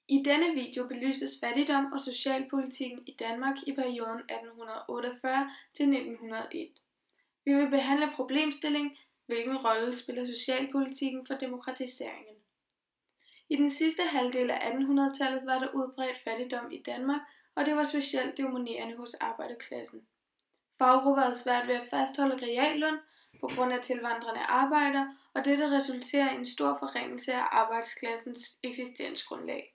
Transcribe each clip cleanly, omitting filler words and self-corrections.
I denne video belyses fattigdom og socialpolitikken i Danmark i perioden 1848 til 1901. Vi vil behandle problemstillingen, hvilken rolle spiller socialpolitikken for demokratiseringen. I den sidste halvdel af 1800-tallet var der udbredt fattigdom i Danmark, og det var specielt dominerende hos arbejderklassen. Faggrupper havde svært ved at fastholde realløn på grund af tilvandrende arbejdere, og dette resulterede i en stor forringelse af arbejdsklassens eksistensgrundlag.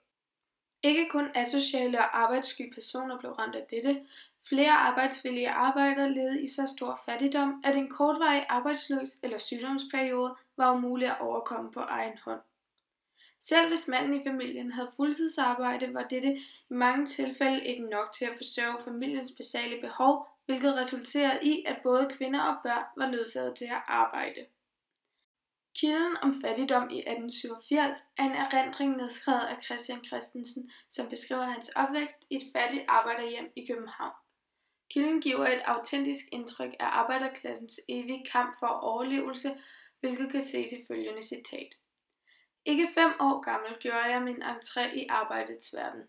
Ikke kun asociale og arbejdssky personer blev ramt af dette. Flere arbejdsvillige arbejdere levede i så stor fattigdom, at en kortvarig arbejdsløs eller sygdomsperiode var umulig at overkomme på egen hånd. Selv hvis manden i familien havde fuldtidsarbejde, var dette i mange tilfælde ikke nok til at forsørge familiens basale behov, hvilket resulterede i, at både kvinder og børn var nødsaget til at arbejde. Kilden om fattigdom i 1887 er en erindring nedskrevet af Christian Christensen, som beskriver hans opvækst i et fattigt arbejderhjem i København. Kilden giver et autentisk indtryk af arbejderklassens evige kamp for overlevelse, hvilket kan ses i følgende citat. Ikke 5 år gammel gjorde jeg min entré i arbejdets verden.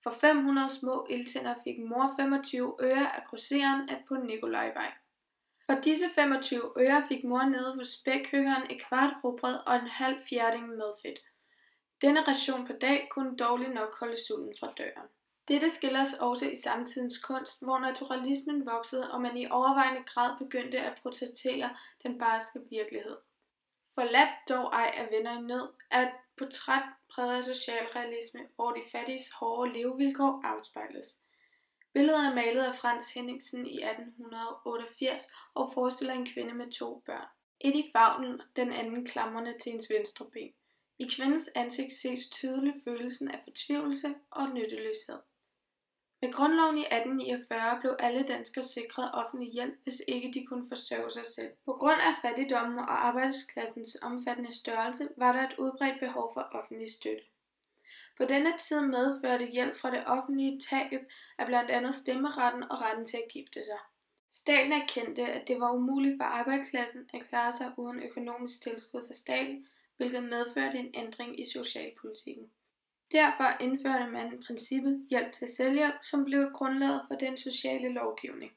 For 500 små ildtænder fik mor 25 øre af grosseren at på Nikolajvej. For disse 25 øre fik mor nede hos spækhyggeren et kvart rugbrød og en halv fjerding medfedt. Denne ration per dag kunne dårligt nok holde sulten fra døren. Dette skildres også i samtidens kunst, hvor naturalismen voksede, og man i overvejende grad begyndte at portrættere den barske virkelighed. Forladt dog ej af venner i nød er et portræt præget af socialrealisme, hvor de fattiges hårde levevilkår afspejles. Billedet er malet af Frans Henningsen i 1888 og forestiller en kvinde med 2 børn. Et i favnen, den anden klamrende til hendes venstre ben. I kvindens ansigt ses tydeligt følelsen af fortvivlelse og nytteløshed. Med grundloven i 1849 blev alle danskere sikret offentlig hjælp, hvis ikke de kunne forsørge sig selv. På grund af fattigdommen og arbejdsklassens omfattende størrelse var der et udbredt behov for offentlig støtte. På denne tid medførte hjælp fra det offentlige tab af blandt andet stemmeretten og retten til at gifte sig. Staten erkendte, at det var umuligt for arbejdsklassen at klare sig uden økonomisk tilskud fra staten, hvilket medførte en ændring i socialpolitikken. Derfor indførte man princippet hjælp til selvhjælp, som blev grundlaget for den sociale lovgivning.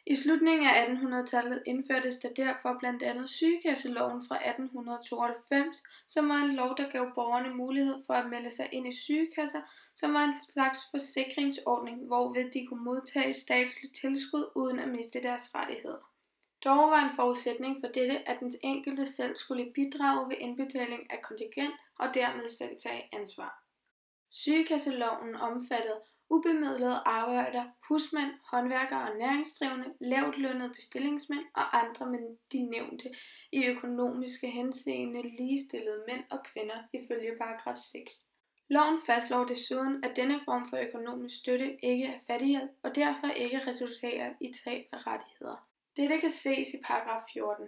I slutningen af 1800-tallet indførtes der derfor blandt andet sygekasseloven fra 1892, som var en lov, der gav borgerne mulighed for at melde sig ind i sygekasser, som var en slags forsikringsordning, hvorved de kunne modtage statsligt tilskud uden at miste deres rettigheder. Dog var en forudsætning for dette, at den enkelte selv skulle bidrage ved indbetaling af kontingent og dermed selv tage ansvar. Sygekasseloven omfattede ubemidlede arbejdere, husmænd, håndværkere og næringsdrivende, lavt lønnede bestillingsmænd og andre med de nævnte i økonomiske henseende ligestillede mænd og kvinder ifølge paragraf 6. Loven fastslår desuden, at denne form for økonomisk støtte ikke er fattighjælp og derfor ikke resulterer i tab af rettigheder. Dette kan ses i paragraf 14.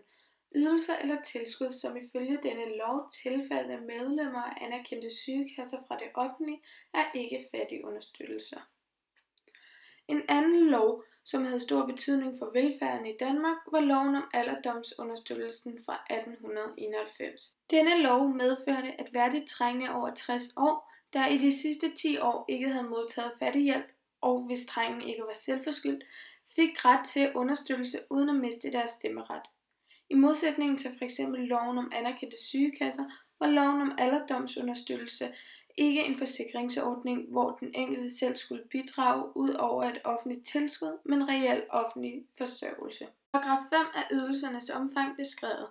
Ydelser eller tilskud, som ifølge denne lov tilfalder medlemmer af anerkendte sygekasser fra det offentlige, er ikke fattigunderstøttelser. En anden lov, som havde stor betydning for velfærden i Danmark, var loven om alderdomsunderstøttelsen fra 1891. Denne lov medførte, at værdigt trængende over 60 år, der i de sidste 10 år ikke havde modtaget fattighjælp, og hvis trængen ikke var selvforskyldt, fik ret til understøttelse uden at miste deres stemmeret. I modsætning til f.eks. loven om anerkendte sygekasser, var loven om alderdomsunderstøttelse ikke en forsikringsordning, hvor den enkelte selv skulle bidrage ud over et offentligt tilskud, men reel offentlig forsørgelse. Paragraf 5 er ydelsernes omfang beskrevet.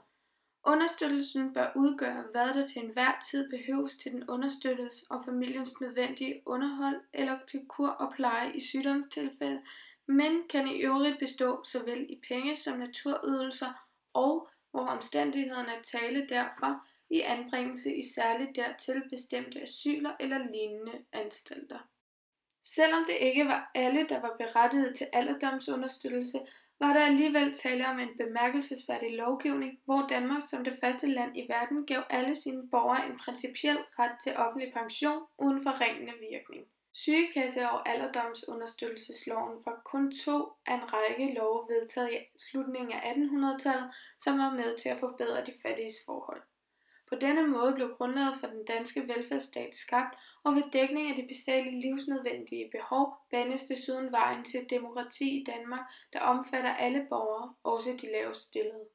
Understøttelsen bør udgøre, hvad der til enhver tid behøves til den understøttes og familiens nødvendige underhold eller til kur og pleje i sygdomstilfælde, men kan i øvrigt bestå såvel i penge som naturydelser og, hvor omstændighederne tale derfor, i anbringelse i særligt dertil bestemte asyler eller lignende anstalter. Selvom det ikke var alle, der var berettiget til alderdomsunderstøttelse, var der alligevel tale om en bemærkelsesværdig lovgivning, hvor Danmark som det første land i verden gav alle sine borgere en principiel ret til offentlig pension uden forringende virkning. Sygekasse- og alderdomsunderstøttelsesloven var kun 2 af en række love vedtaget i slutningen af 1800-tallet, som var med til at forbedre de fattiges forhold. På denne måde blev grundlaget for den danske velfærdsstat skabt, og ved dækning af de basale livsnødvendige behov banes desuden vejen til et demokrati i Danmark, der omfatter alle borgere, også de lavest stillede.